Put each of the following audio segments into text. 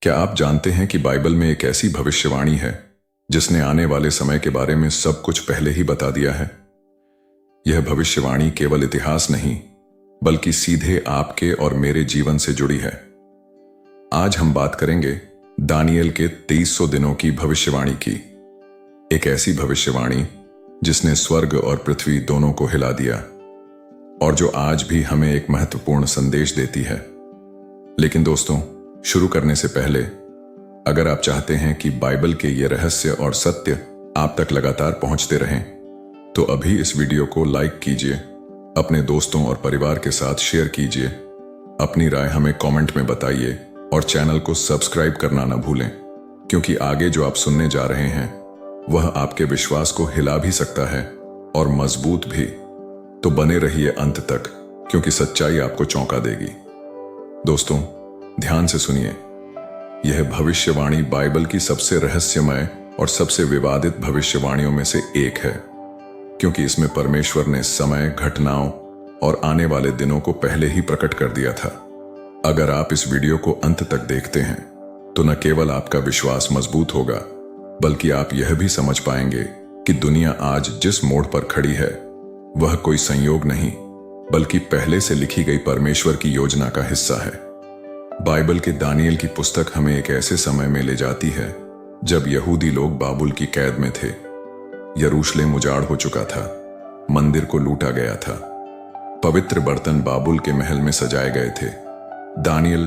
क्या आप जानते हैं कि बाइबल में एक ऐसी भविष्यवाणी है जिसने आने वाले समय के बारे में सब कुछ पहले ही बता दिया है? यह भविष्यवाणी केवल इतिहास नहीं, बल्कि सीधे आपके और मेरे जीवन से जुड़ी है। आज हम बात करेंगे दानियल के 2300 दिनों की भविष्यवाणी की। एक ऐसी भविष्यवाणी जिसने स्वर्ग और पृथ्वी दोनों को हिला दिया और जो आज भी हमें एक महत्वपूर्ण संदेश देती है। लेकिन दोस्तों, शुरू करने से पहले अगर आप चाहते हैं कि बाइबल के ये रहस्य और सत्य आप तक लगातार पहुंचते रहें, तो अभी इस वीडियो को लाइक कीजिए, अपने दोस्तों और परिवार के साथ शेयर कीजिए, अपनी राय हमें कमेंट में बताइए और चैनल को सब्सक्राइब करना ना भूलें, क्योंकि आगे जो आप सुनने जा रहे हैं वह आपके विश्वास को हिला भी सकता है और मजबूत भी। तो बने रहिए अंत तक, क्योंकि सच्चाई आपको चौंका देगी। दोस्तों, ध्यान से सुनिए। यह भविष्यवाणी बाइबल की सबसे रहस्यमय और सबसे विवादित भविष्यवाणियों में से एक है, क्योंकि इसमें परमेश्वर ने समय, घटनाओं और आने वाले दिनों को पहले ही प्रकट कर दिया था। अगर आप इस वीडियो को अंत तक देखते हैं तो न केवल आपका विश्वास मजबूत होगा, बल्कि आप यह भी समझ पाएंगे कि दुनिया आज जिस मोड़ पर खड़ी है वह कोई संयोग नहीं, बल्कि पहले से लिखी गई परमेश्वर की योजना का हिस्सा है। बाइबल के दानियल की पुस्तक हमें एक ऐसे समय में ले जाती है जब यहूदी लोग बाबुल की कैद में थे। यरूशलेम उजाड़ हो चुका था, मंदिर को लूटा गया था, पवित्र बर्तन बाबुल के महल में सजाए गए थे। दानियल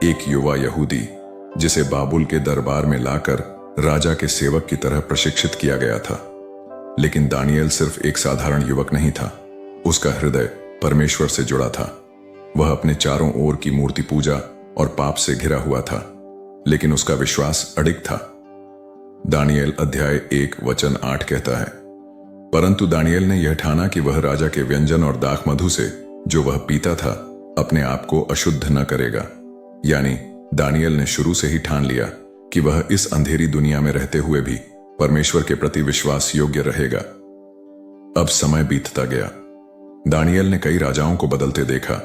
एक युवा यहूदी, जिसे बाबुल के दरबार में लाकर राजा के सेवक की तरह प्रशिक्षित किया गया था। लेकिन दानियल सिर्फ एक साधारण युवक नहीं था, उसका हृदय परमेश्वर से जुड़ा था। वह अपने चारों ओर की मूर्ति पूजा और पाप से घिरा हुआ था, लेकिन उसका विश्वास अडिग था। दानियल अध्याय 1:8 कहता है, परंतु दानियल ने यह ठाना कि वह राजा के व्यंजन और दाख मधु से जो वह पीता था अपने आप को अशुद्ध न करेगा। यानी दानियल ने शुरू से ही ठान लिया कि वह इस अंधेरी दुनिया में रहते हुए भी परमेश्वर के प्रति विश्वास योग्य रहेगा। अब समय बीतता गया। दानियल ने कई राजाओं को बदलते देखा,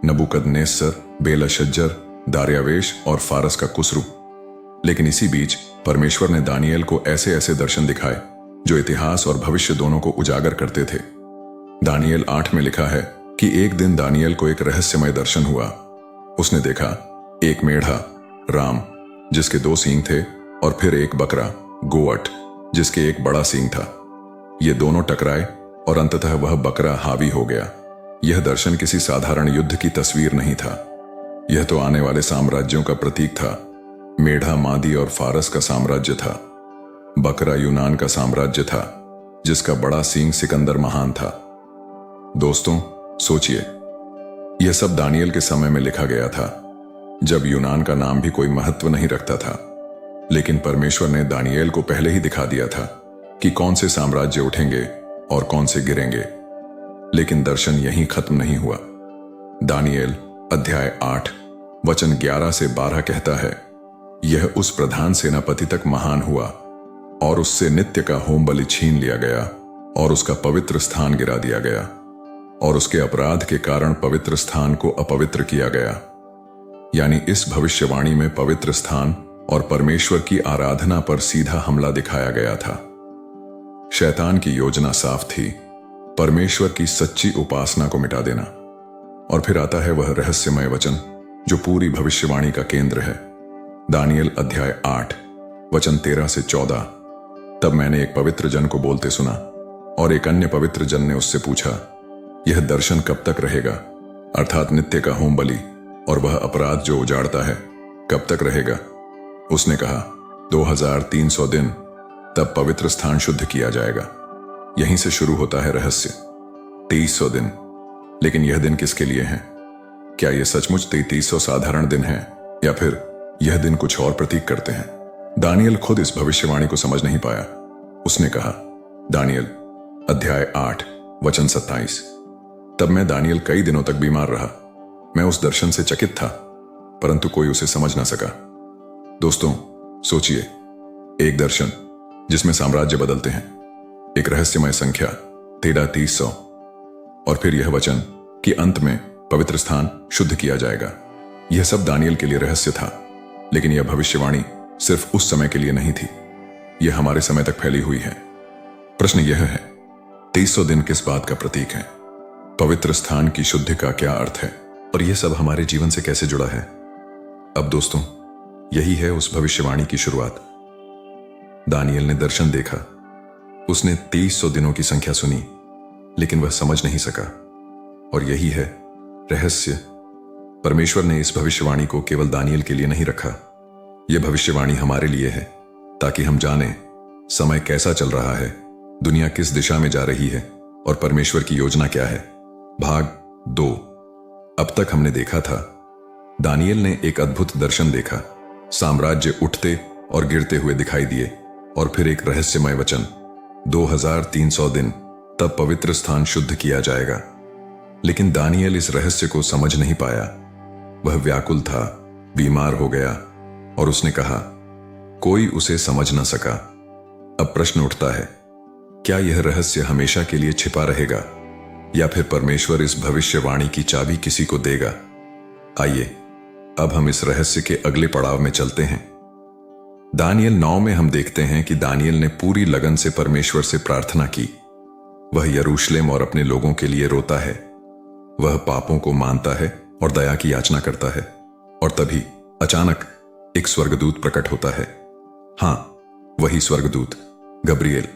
नबूकदनेस्सर, बेलशज्जर, दार्यावेश और फारस का कुसरू। लेकिन इसी बीच परमेश्वर ने दानियल को ऐसे ऐसे दर्शन दिखाए जो इतिहास और भविष्य दोनों को उजागर करते थे। दानियल 8 में लिखा है कि एक दिन दानियल को एक रहस्यमय दर्शन हुआ। उसने देखा एक मेढ़ा, राम, जिसके 2 सींग थे, और फिर एक बकरा, गोवट, जिसके एक बड़ा सींग था। ये दोनों टकराए और अंततः वह बकरा हावी हो गया। यह दर्शन किसी साधारण युद्ध की तस्वीर नहीं था, यह तो आने वाले साम्राज्यों का प्रतीक था। मेढ़ा मादी और फारस का साम्राज्य था, बकरा यूनान का साम्राज्य था, जिसका बड़ा सींग सिकंदर महान था। दोस्तों, सोचिए, यह सब दानियल के समय में लिखा गया था, जब यूनान का नाम भी कोई महत्व नहीं रखता था। लेकिन परमेश्वर ने दानियल को पहले ही दिखा दिया था कि कौन से साम्राज्य उठेंगे और कौन से गिरेंगे। लेकिन दर्शन यहीं खत्म नहीं हुआ। दानियल अध्याय 8:11 से 12 कहता है, यह उस प्रधान सेनापति तक महान हुआ और उससे नित्य का होम बलि छीन लिया गया और उसका पवित्र स्थान गिरा दिया गया और उसके अपराध के कारण पवित्र स्थान को अपवित्र किया गया। यानी इस भविष्यवाणी में पवित्र स्थान और परमेश्वर की आराधना पर सीधा हमला दिखाया गया था। शैतान की योजना साफ थी, परमेश्वर की सच्ची उपासना को मिटा देना। और फिर आता है वह रहस्यमय वचन जो पूरी भविष्यवाणी का केंद्र है। दानियल अध्याय 8:13 से 14। तब मैंने एक पवित्र जन को बोलते सुना और एक अन्य पवित्र जन ने उससे पूछा, यह दर्शन कब तक रहेगा? अर्थात नित्य का होम बलि और वह अपराध जो उजाड़ता है कब तक रहेगा? उसने कहा, 2300 दिन, तब पवित्र स्थान शुद्ध किया जाएगा। यहीं से शुरू होता है रहस्य। 2300 दिन। लेकिन यह दिन किसके लिए हैं? क्या यह सचमुच 2300 साधारण दिन हैं, या फिर यह दिन कुछ और प्रतीक करते हैं? दानियल खुद इस भविष्यवाणी को समझ नहीं पाया। उसने कहा, दानियल अध्याय 8:27। तब मैं दानियल कई दिनों तक बीमार रहा। मैं उस दर्शन से चकित था, परंतु कोई उसे समझ ना सका। दोस्तों, सोचिए, एक दर्शन जिसमें साम्राज्य बदलते हैं, एक रहस्यमय संख्या 2300, और फिर यह वचन कि अंत में पवित्र स्थान शुद्ध किया जाएगा। यह सब दानियल के लिए रहस्य था। लेकिन यह भविष्यवाणी सिर्फ उस समय के लिए नहीं थी, यह हमारे समय तक फैली हुई है। प्रश्न यह है, 2300 दिन किस बात का प्रतीक है? पवित्र स्थान की शुद्धि का क्या अर्थ है? और यह सब हमारे जीवन से कैसे जुड़ा है? अब दोस्तों, यही है उस भविष्यवाणी की शुरुआत। दानियल ने दर्शन देखा, उसने 2300 दिनों की संख्या सुनी, लेकिन वह समझ नहीं सका। और यही है रहस्य। परमेश्वर ने इस भविष्यवाणी को केवल दानियल के लिए नहीं रखा, यह भविष्यवाणी हमारे लिए है, ताकि हम जानें समय कैसा चल रहा है, दुनिया किस दिशा में जा रही है और परमेश्वर की योजना क्या है। भाग 2। अब तक हमने देखा था, दानियल ने एक अद्भुत दर्शन देखा, साम्राज्य उठते और गिरते हुए दिखाई दिए, और फिर एक रहस्यमय वचन, 2300 दिन, तब पवित्र स्थान शुद्ध किया जाएगा। लेकिन दानियल इस रहस्य को समझ नहीं पाया। वह व्याकुल था, बीमार हो गया, और उसने कहा, कोई उसे समझ न सका। अब प्रश्न उठता है, क्या यह रहस्य हमेशा के लिए छिपा रहेगा, या फिर परमेश्वर इस भविष्यवाणी की चाबी किसी को देगा? आइए अब हम इस रहस्य के अगले पड़ाव में चलते हैं। दानियल 9 में हम देखते हैं कि दानियल ने पूरी लगन से परमेश्वर से प्रार्थना की। वह यरूशलेम और अपने लोगों के लिए रोता है, वह पापों को मानता है और दया की याचना करता है। और तभी अचानक एक स्वर्गदूत प्रकट होता है। हां, वही स्वर्गदूत गब्रिएल।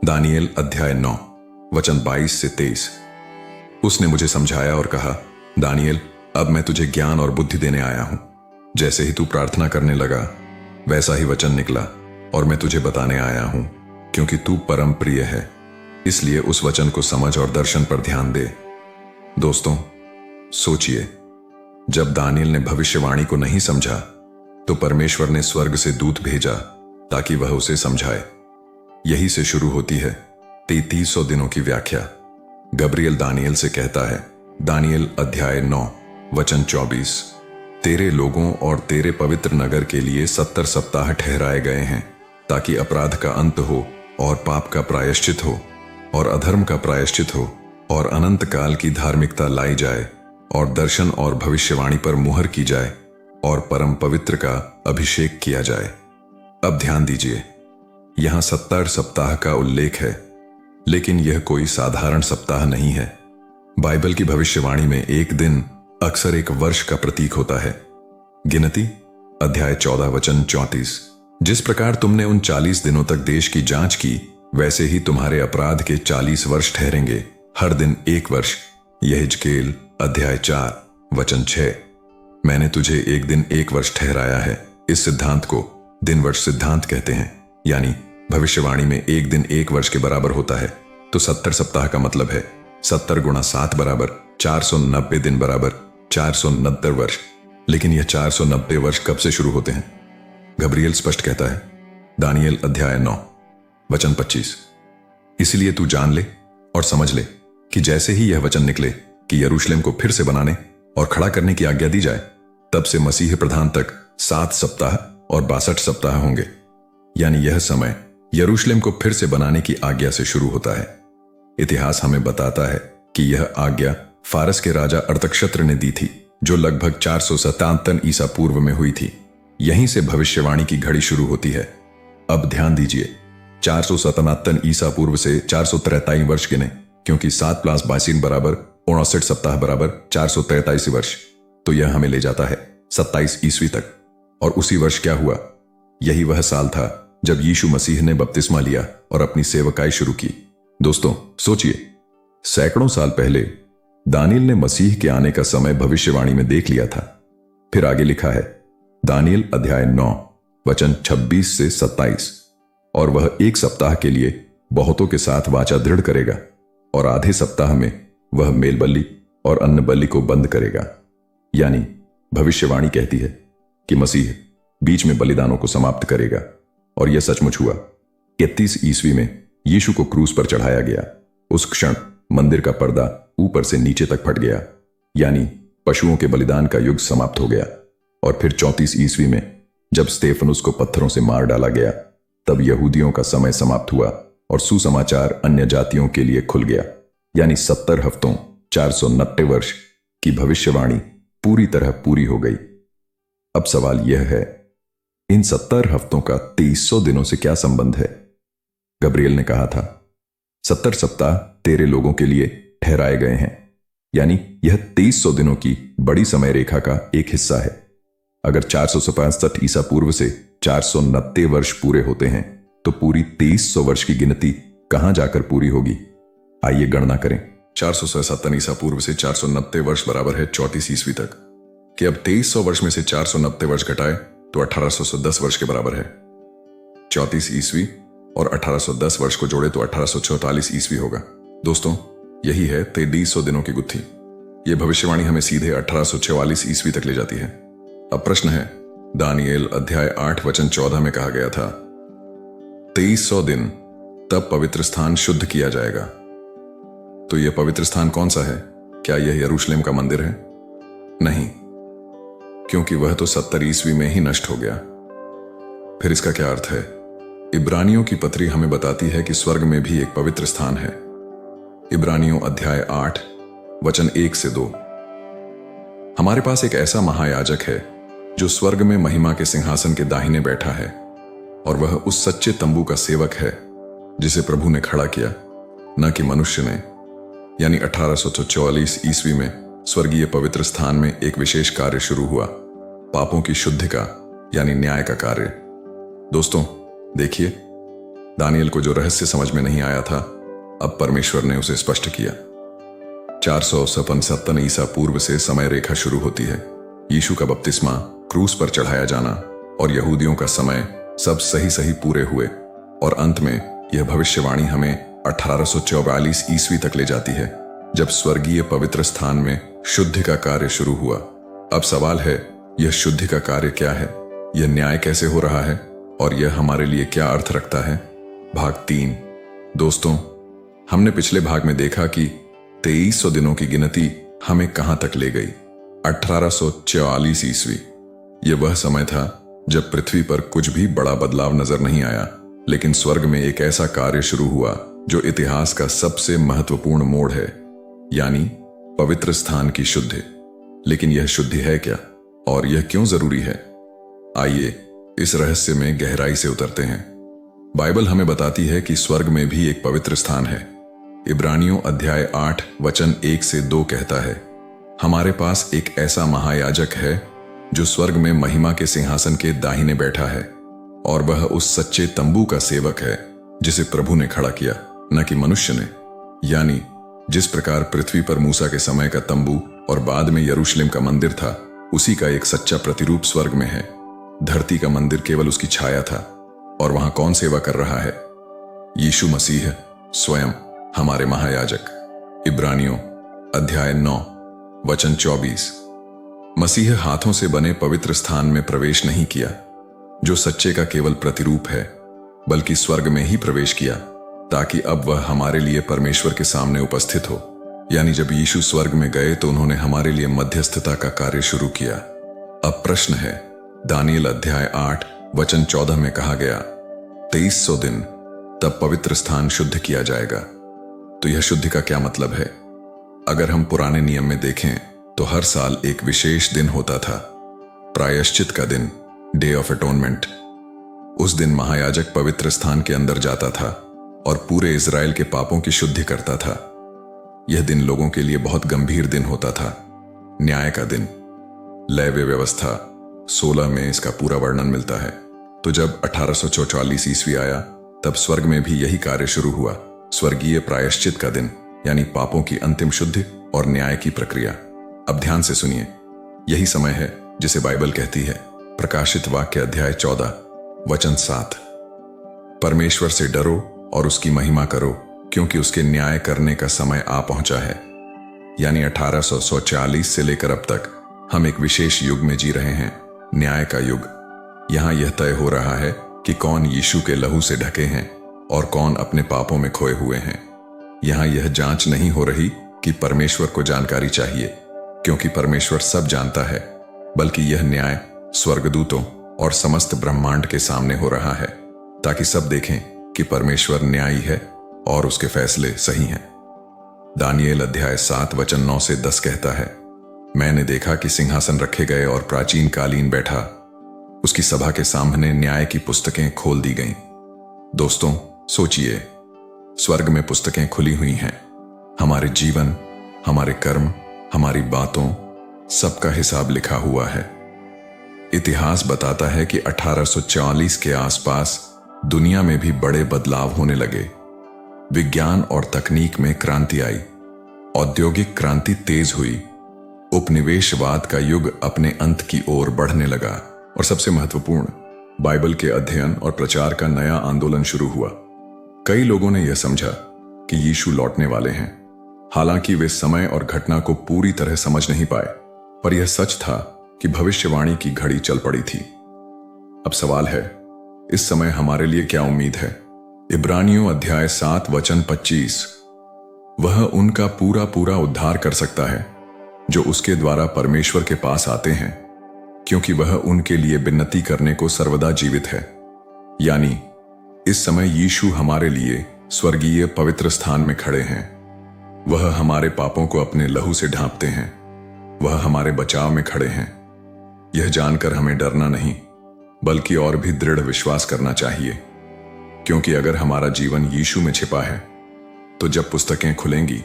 दानियल अध्याय 9 वचन 22 से 23। उसने मुझे समझाया और कहा, दानियल, अब मैं तुझे ज्ञान और बुद्धि देने आया हूं। जैसे ही तू प्रार्थना करने लगा, वैसा ही वचन निकला और मैं तुझे बताने आया हूं, क्योंकि तू परम प्रिय है। इसलिए उस वचन को समझ और दर्शन पर ध्यान दे। दोस्तों, सोचिए, जब दानियल ने भविष्यवाणी को नहीं समझा, तो परमेश्वर ने स्वर्ग से दूत भेजा ताकि वह उसे समझाए। यही से शुरू होती है 3300 दिनों की व्याख्या। गब्रिएल दानियल से कहता है, दानियल अध्याय 9 वचन 24, तेरे लोगों और तेरे पवित्र नगर के लिए 70 सप्ताह ठहराए गए हैं, ताकि अपराध का अंत हो और पाप का प्रायश्चित हो और अधर्म का प्रायश्चित हो और अनंत काल की धार्मिकता लाई जाए और दर्शन और भविष्यवाणी पर मुहर की जाए और परम पवित्र का अभिषेक किया जाए। अब ध्यान दीजिए, यहां 70 सप्ताह का उल्लेख है, लेकिन यह कोई साधारण सप्ताह नहीं है। बाइबल की भविष्यवाणी में एक दिन अक्सर एक वर्ष का प्रतीक होता है। गिनती अध्याय 14 वचन 34, जिस प्रकार तुमने उन 40 दिनों तक देश की जांच की, वैसे ही तुम्हारे अपराध के 40 वर्ष ठहरेंगे, हर दिन 1 वर्ष। यहेजकेल अध्याय 4 वचन 6, मैंने तुझे एक दिन 1 वर्ष ठहराया है। इस सिद्धांत को दिन वर्ष सिद्धांत कहते हैं, यानी भविष्यवाणी में एक दिन 1 वर्ष के बराबर होता है। तो 70 सप्ताह का मतलब है 70 गुणा 7 बराबर 490 दिन बराबर 490 वर्ष। लेकिन यह 490 वर्ष कब से शुरू होते हैं? गब्रिएल स्पष्ट कहता है, दानियल अध्याय 9 वचन 25, इसलिए तू जान ले और समझ ले कि जैसे ही यह वचन निकले कि यरूशलेम को फिर से बनाने और खड़ा करने की आज्ञा दी जाए, तब से मसीह प्रधान तक 7 सप्ताह और 62 सप्ताह होंगे। यानी यह समय यरूशलेम को फिर से बनाने की आज्ञा से शुरू होता है। इतिहास हमें बताता है कि यह आज्ञा फारस के राजा अर्तक्षत्र ने दी थी, जो लगभग 457 ईसा पूर्व में हुई थी। यहीं से भविष्यवाणी की घड़ी शुरू होती है। अब ध्यान दीजिए, 457 ईसा पूर्व से 443 वर्ष गिने, क्योंकि 7 + 22 बराबर 59 सप्ताह बराबर 443 वर्ष। तो यह हमें ले जाता है 27 ईस्वी तक। और उसी वर्ष क्या हुआ? यही वह साल था जब यीशु मसीह ने बपतिस्मा लिया और अपनी सेवकाई शुरू की। दोस्तों सोचिए, सैकड़ों साल पहले दानियल ने मसीह के आने का समय भविष्यवाणी में देख लिया था। फिर आगे लिखा है, दानियल अध्याय 9 वचन 26 से 27, और वह 1 सप्ताह के लिए बहुतों के साथ वाचा दृढ़ करेगा और आधे सप्ताह में वह मेल बलि और अन्न बलि को बंद करेगा। यानी भविष्यवाणी कहती है कि मसीह बीच में बलिदानों को समाप्त करेगा। और यह सचमुच हुआ। 31 ईस्वी में यीशु को क्रूस पर चढ़ाया गया। उस क्षण मंदिर का पर्दा ऊपर से नीचे तक फट गया, यानी पशुओं के बलिदान का युग समाप्त हो गया। और फिर 34 ईस्वी में जब स्तेफनुस को पत्थरों से मार डाला गया, तब यहूदियों का समय समाप्त हुआ और सुसमाचार अन्य जातियों के लिए खुल गया। यानी 70 हफ्तों 490 वर्ष की भविष्यवाणी पूरी तरह पूरी हो गई। अब सवाल यह है, इन 70 हफ्तों का 2300 दिनों से क्या संबंध है? गब्रिएल ने कहा था, 70 सप्ताह तेरे लोगों के लिए ठहराए गए हैं, यानी यह 2300 दिनों की बड़ी समय रेखा का एक हिस्सा है। अगर 465 ईसा पूर्व से 469 वर्ष पूरे होते हैं तो पूरी 2300 वर्ष की गिनती कहां जाकर पूरी होगी? आइए गणना करें। 467 ईसा पूर्व से 469 वर्ष बराबर है 34 ईस्वी तक। कि अब 2300 वर्ष में से 490 वर्ष घटाए तो 1810 वर्ष के बराबर है। 34 ईस्वी और 1810 वर्ष को जोड़े तो 1844 ईस्वी होगा। दोस्तों, यही है 2300 दिनों की गुत्थी। यह भविष्यवाणी हमें सीधे 1844 ईस्वी तक ले जाती है। अब प्रश्न है, दानिएल अध्याय 8 वचन 14 में कहा गया था, 2300 दिन तब पवित्र स्थान शुद्ध किया जाएगा। तो यह पवित्र स्थान कौन सा है? क्या यह यरूशलेम का मंदिर है? नहीं, क्योंकि वह तो 70 ईस्वी में ही नष्ट हो गया। फिर इसका क्या अर्थ है? इब्रानियों की पत्री हमें बताती है कि स्वर्ग में भी एक पवित्र स्थान है। इब्रानियों अध्याय 8 वचन 1 से 2। हमारे पास एक ऐसा महायाजक है जो स्वर्ग में महिमा के सिंहासन के दाहिने बैठा है, और वह उस सच्चे तंबू का सेवक है जिसे प्रभु ने खड़ा किया, न कि मनुष्य ने। यानी 1844 ईस्वी में स्वर्गीय पवित्र स्थान में एक विशेष कार्य शुरू हुआ, पापों की शुद्धि का यानी न्याय का कार्य। दोस्तों देखिए, दानिएल को जो रहस्य समझ में नहीं आया था, अब परमेश्वर ने उसे स्पष्ट किया। 457 ईसा पूर्व से समय रेखा शुरू होती है। यीशु का बपतिस्मा, क्रूस पर चढ़ाया जाना और यहूदियों का समय सब सही सही पूरे हुए, और अंत में यह भविष्यवाणी हमें 1844 ईस्वी तक ले जाती है, जब स्वर्गीय पवित्र स्थान में शुद्धि का कार्य शुरू हुआ। अब सवाल है, यह शुद्धि का कार्य क्या है? यह न्याय कैसे हो रहा है? और यह हमारे लिए क्या अर्थ रखता है? भाग 3। दोस्तों, हमने पिछले भाग में देखा कि 2300 दिनों की गिनती हमें कहां तक ले गई। 1844 ईस्वी। यह वह समय था जब पृथ्वी पर कुछ भी बड़ा बदलाव नजर नहीं आया, लेकिन स्वर्ग में एक ऐसा कार्य शुरू हुआ जो इतिहास का सबसे महत्वपूर्ण मोड़ है, यानी पवित्र स्थान की शुद्धि। लेकिन यह शुद्धि है क्या, और यह क्यों जरूरी है? आइए इस रहस्य में गहराई से उतरते हैं। बाइबल हमें बताती है कि स्वर्ग में भी एक पवित्र स्थान है। इब्रानियों अध्याय 8 वचन 1 से 2 कहता है, हमारे पास एक ऐसा महायाजक है जो स्वर्ग में महिमा के सिंहासन के दाहिने बैठा है, और वह उस सच्चे तंबू का सेवक है जिसे प्रभु ने खड़ा किया, न कि मनुष्य ने। यानी जिस प्रकार पृथ्वी पर मूसा के समय का तंबू और बाद में यरूशलेम का मंदिर था, उसी का एक सच्चा प्रतिरूप स्वर्ग में है। धरती का मंदिर केवल उसकी छाया था, और वहां कौन सेवा कर रहा है? यीशु मसीह स्वयं, हमारे महायाजक। इब्रानियों अध्याय 9 वचन 24। मसीह हाथों से बने पवित्र स्थान में प्रवेश नहीं किया, जो सच्चे का केवल प्रतिरूप है, बल्कि स्वर्ग में ही प्रवेश किया, ताकि अब वह हमारे लिए परमेश्वर के सामने उपस्थित हो। यानी जब यीशु स्वर्ग में गए तो उन्होंने हमारे लिए मध्यस्थता का कार्य शुरू किया। अब प्रश्न है, दानिएल अध्याय 8 वचन 14 में कहा गया, 2300 दिन तब पवित्र स्थान शुद्ध किया जाएगा। तो यह शुद्धि का क्या मतलब है? अगर हम पुराने नियम में देखें तो हर साल एक विशेष दिन होता था, प्रायश्चित का दिन, डे ऑफ एटोनमेंट। उस दिन महायाजक पवित्र स्थान के अंदर जाता था और पूरे इजराइल के पापों की शुद्धि करता था। यह दिन लोगों के लिए बहुत गंभीर दिन होता था, न्याय का दिन। लेवी व्यवस्था 16 में इसका पूरा वर्णन मिलता है। तो जब 1844 ईस्वी आया, तब स्वर्ग में भी यही कार्य शुरू हुआ, स्वर्गीय प्रायश्चित का दिन, यानी पापों की अंतिम शुद्धि और न्याय की प्रक्रिया। अब ध्यान से सुनिए, यही समय है जिसे बाइबल कहती है, प्रकाशित वाक्य अध्याय 14 वचन 7, परमेश्वर से डरो और उसकी महिमा करो, क्योंकि उसके न्याय करने का समय आ पहुंचा है। यानी 1840 से लेकर अब तक हम एक विशेष युग में जी रहे हैं, न्याय का युग। यहां यह तय हो रहा है कि कौन यीशु के लहू से ढके हैं और कौन अपने पापों में खोए हुए हैं। यहां यह जांच नहीं हो रही कि परमेश्वर को जानकारी चाहिए, क्योंकि परमेश्वर सब जानता है, बल्कि यह न्याय स्वर्गदूतों और समस्त ब्रह्मांड के सामने हो रहा है, ताकि सब देखें कि परमेश्वर न्यायी है और उसके फैसले सही हैं। दानिएल अध्याय 7 वचन 9 से 10 कहता है, मैंने देखा कि सिंहासन रखे गए और प्राचीन कालीन बैठा। उसकी सभा के सामने न्याय की पुस्तकें खोल दी गईं। दोस्तों, सोचिए, स्वर्ग में पुस्तकें खुली हुई हैं। हमारे जीवन, हमारे कर्म, हमारी बातों, सबका हिसाब लिखा हुआ है। इतिहास बताता है कि 1840 के आसपास दुनिया में भी बड़े बदलाव होने लगे। विज्ञान और तकनीक में क्रांति आई, औद्योगिक क्रांति तेज हुई, उपनिवेशवाद का युग अपने अंत की ओर बढ़ने लगा और सबसे महत्वपूर्ण, बाइबल के अध्ययन और प्रचार का नया आंदोलन शुरू हुआ। कई लोगों ने यह समझा कि यीशु लौटने वाले हैं। हालांकि वे समय और घटना को पूरी तरह समझ नहीं पाए, पर यह सच था कि भविष्यवाणी की घड़ी चल पड़ी थी। अब सवाल है, इस समय हमारे लिए क्या उम्मीद है? इब्रानियों अध्याय 7 वचन 25। वह उनका पूरा पूरा उद्धार कर सकता है जो उसके द्वारा परमेश्वर के पास आते हैं, क्योंकि वह उनके लिए विनती करने को सर्वदा जीवित है। यानी इस समय यीशु हमारे लिए स्वर्गीय पवित्र स्थान में खड़े हैं। वह हमारे पापों को अपने लहू से ढांपते हैं। वह हमारे बचाव में खड़े हैं। यह जानकर हमें डरना नहीं, बल्कि और भी दृढ़ विश्वास करना चाहिए, क्योंकि अगर हमारा जीवन यीशु में छिपा है, तो जब पुस्तकें खुलेंगी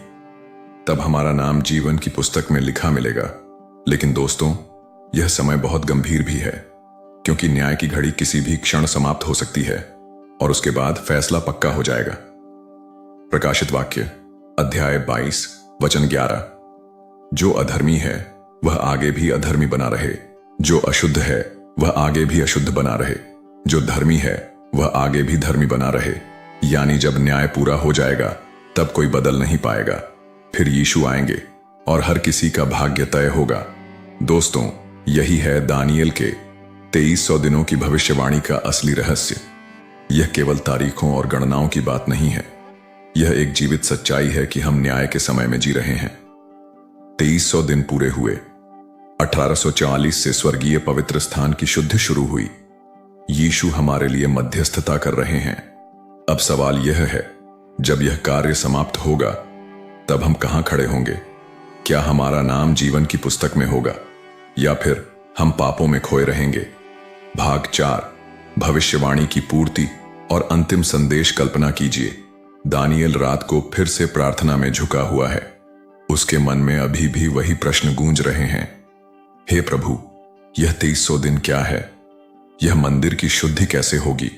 तब हमारा नाम जीवन की पुस्तक में लिखा मिलेगा। लेकिन दोस्तों, यह समय बहुत गंभीर भी है, क्योंकि न्याय की घड़ी किसी भी क्षण समाप्त हो सकती है और उसके बाद फैसला पक्का हो जाएगा। प्रकाशित वाक्य अध्याय 22 वचन 11। जो अधर्मी है वह आगे भी अधर्मी बना रहे, जो अशुद्ध है वह आगे भी अशुद्ध बना रहे, जो धर्मी है वह आगे भी धर्मी बना रहे। यानी जब न्याय पूरा हो जाएगा तब कोई बदल नहीं पाएगा। फिर यीशु आएंगे और हर किसी का भाग्य तय होगा। दोस्तों, यही है दानियल के 2300 दिनों की भविष्यवाणी का असली रहस्य। यह केवल तारीखों और गणनाओं की बात नहीं है, यह एक जीवित सच्चाई है कि हम न्याय के समय में जी रहे हैं। 2300 दिन पूरे हुए। 1840 से स्वर्गीय पवित्र स्थान की शुद्धि शुरू हुई। यीशु हमारे लिए मध्यस्थता कर रहे हैं। अब सवाल यह है, जब यह कार्य समाप्त होगा तब हम कहां खड़े होंगे? क्या हमारा नाम जीवन की पुस्तक में होगा या फिर हम पापों में खोए रहेंगे? भाग 4, भविष्यवाणी की पूर्ति और अंतिम संदेश। कल्पना कीजिए, दानियल रात को फिर से प्रार्थना में झुका हुआ है। उसके मन में अभी भी वही प्रश्न गूंज रहे हैं, हे प्रभु, यह 2300 दिन क्या है? यह मंदिर की शुद्धि कैसे होगी?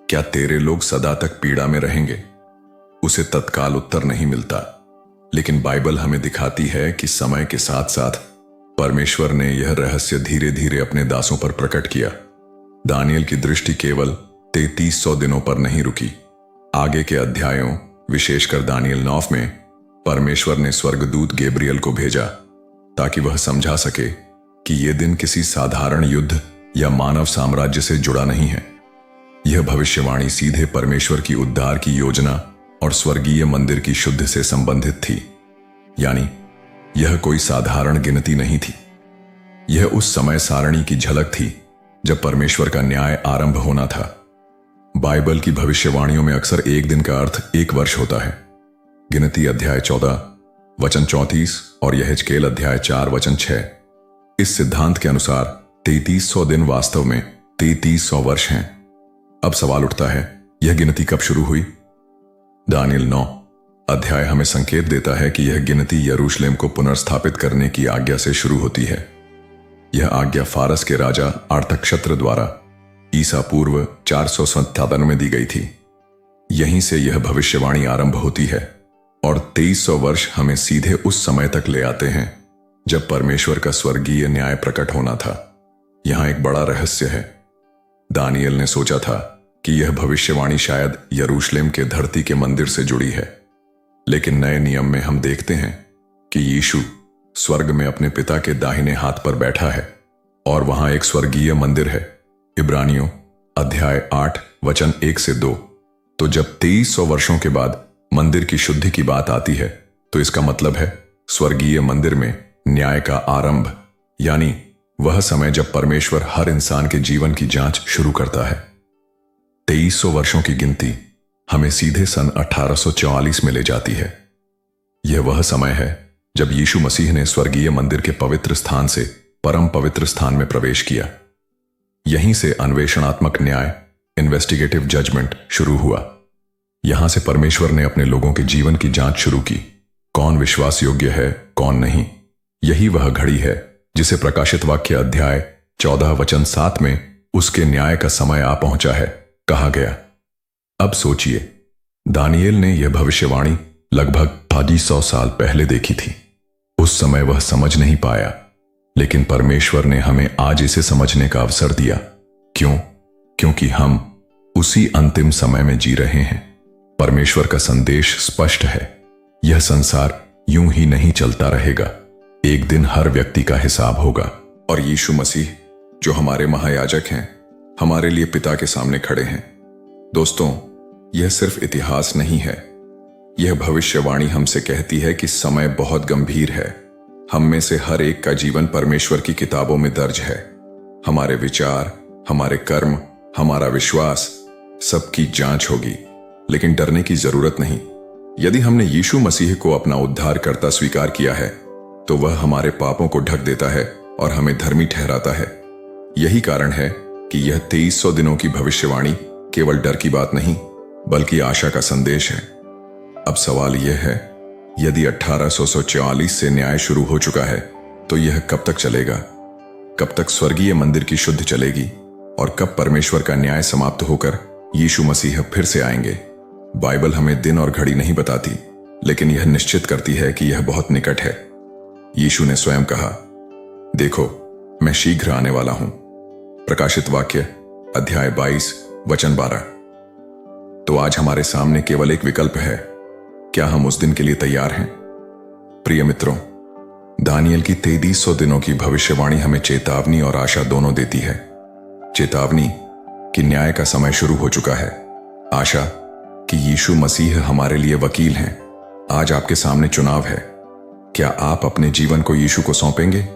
क्या तेरे लोग सदा तक पीड़ा में रहेंगे? उसे तत्काल उत्तर नहीं मिलता, लेकिन बाइबल हमें दिखाती है कि समय के साथ साथ परमेश्वर ने यह रहस्य धीरे धीरे अपने दासों पर प्रकट किया। दानियल की दृष्टि केवल 3300 दिनों पर नहीं रुकी। आगे के अध्यायों, विशेषकर दानियल 9 में, परमेश्वर ने स्वर्गदूत गैब्रियल को भेजा ताकि वह समझा सके कि यह दिन किसी साधारण युद्ध या मानव साम्राज्य से जुड़ा नहीं है। यह भविष्यवाणी सीधे परमेश्वर की उद्धार की योजना और स्वर्गीय मंदिर की शुद्धि से संबंधित थी। यानी यह कोई साधारण गिनती नहीं थी, यह उस समय सारणी की झलक थी जब परमेश्वर का न्याय आरंभ होना था। बाइबल की भविष्यवाणियों में अक्सर एक दिन का अर्थ एक वर्ष होता है। गिनती अध्याय 14 वचन 34 और यहेजकेल अध्याय 4 वचन 6। इस सिद्धांत के अनुसार 3300 दिन वास्तव में 3300 वर्ष हैं। अब सवाल उठता है, यह गिनती कब शुरू हुई? दानियल 9 अध्याय हमें संकेत देता है कि यह गिनती यरूशलेम को पुनर्स्थापित करने की आज्ञा से शुरू होती है। यह आज्ञा फारस के राजा आर्तक्षत्र द्वारा ईसा पूर्व 457 में दी गई थी। यहीं से यह भविष्यवाणी आरंभ होती है और 2300 वर्ष हमें सीधे उस समय तक ले आते हैं जब परमेश्वर का स्वर्गीय न्याय प्रकट होना था। यहां एक बड़ा रहस्य है। दानियल ने सोचा था कि यह भविष्यवाणी शायद यरूशलेम के धरती के मंदिर से जुड़ी है, लेकिन नए नियम में हम देखते हैं कि यीशु स्वर्ग में अपने पिता के दाहिने हाथ पर बैठा है और वहां एक स्वर्गीय मंदिर है। इब्रानियों अध्याय 8 वचन 1 से 2। तो जब 2300 वर्षों के बाद मंदिर की शुद्धि की बात आती है, तो इसका मतलब है स्वर्गीय मंदिर में न्याय का आरंभ, यानी वह समय जब परमेश्वर हर इंसान के जीवन की जांच शुरू करता है। 2300 वर्षों की गिनती हमें सीधे सन 1844 में ले जाती है। यह वह समय है जब यीशु मसीह ने स्वर्गीय मंदिर के पवित्र स्थान से परम पवित्र स्थान में प्रवेश किया। यहीं से अन्वेषणात्मक न्याय, इन्वेस्टिगेटिव जजमेंट शुरू हुआ। यहां से परमेश्वर ने अपने लोगों के जीवन की जांच शुरू की। कौन विश्वास योग्य है, कौन नहीं। यही वह घड़ी है जिसे प्रकाशित वाक्य अध्याय 14 वचन 7 में उसके न्याय का समय आ पहुंचा है कहा गया। अब सोचिए, दानियेल ने यह भविष्यवाणी लगभग 250 साल पहले देखी थी। उस समय वह समझ नहीं पाया, लेकिन परमेश्वर ने हमें आज इसे समझने का अवसर दिया। क्यों? क्योंकि हम उसी अंतिम समय में जी रहे हैं। परमेश्वर का संदेश स्पष्ट है, यह संसार यूं ही नहीं चलता रहेगा। एक दिन हर व्यक्ति का हिसाब होगा। और यीशु मसीह जो हमारे महायाजक हैं, हमारे लिए पिता के सामने खड़े हैं। दोस्तों, यह सिर्फ इतिहास नहीं है, यह भविष्यवाणी हमसे कहती है कि समय बहुत गंभीर है। हम में से हर एक का जीवन परमेश्वर की किताबों में दर्ज है। हमारे विचार, हमारे कर्म, हमारा विश्वास, सबकी जांच होगी। लेकिन डरने की जरूरत नहीं। यदि हमने यीशु मसीह को अपना उद्धारकर्ता स्वीकार किया है, तो वह हमारे पापों को ढक देता है और हमें धर्मी ठहराता है। यही कारण है कि यह 2300 दिनों की भविष्यवाणी केवल डर की बात नहीं, बल्कि आशा का संदेश है। अब सवाल यह है, यदि 1844 से न्याय शुरू हो चुका है, तो यह कब तक चलेगा? कब तक स्वर्गीय मंदिर की शुद्ध चलेगी? और कब परमेश्वर का न्याय समाप्त होकर यीशु मसीह फिर से आएंगे? बाइबल हमें दिन और घड़ी नहीं बताती, लेकिन यह निश्चित करती है कि यह बहुत निकट है। यीशु ने स्वयं कहा, देखो, मैं शीघ्र आने वाला हूं। प्रकाशित वाक्य अध्याय 22 वचन 12। तो आज हमारे सामने केवल एक विकल्प है, क्या हम उस दिन के लिए तैयार हैं? प्रिय मित्रों, दानियेल की 2300 दिनों की भविष्यवाणी हमें चेतावनी और आशा दोनों देती है। चेतावनी कि न्याय का समय शुरू हो चुका है। आशा कि यीशु मसीह हमारे लिए वकील हैं। आज आपके सामने चुनाव है। क्या आप अपने जीवन को यीशु को सौंपेंगे?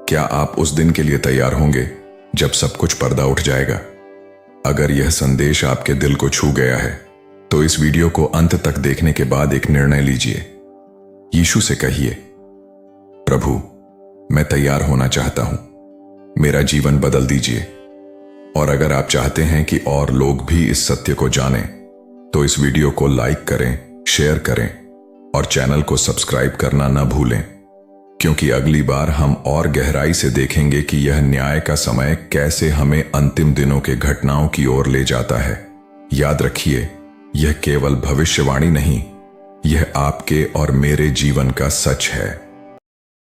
क्या आप उस दिन के लिए तैयार होंगे जब सब कुछ पर्दा उठ जाएगा? अगर यह संदेश आपके दिल को छू गया है, तो इस वीडियो को अंत तक देखने के बाद एक निर्णय लीजिए। यीशु से कहिए, प्रभु, मैं तैयार होना चाहता हूं, मेरा जीवन बदल दीजिए। और अगर आप चाहते हैं कि और लोग भी इस सत्य को जानें, तो इस वीडियो को लाइक करें, शेयर करें और चैनल को सब्सक्राइब करना न भूलें, क्योंकि अगली बार हम और गहराई से देखेंगे कि यह न्याय का समय कैसे हमें अंतिम दिनों के घटनाओं की ओर ले जाता है। याद रखिए, यह केवल भविष्यवाणी नहीं, यह आपके और मेरे जीवन का सच है।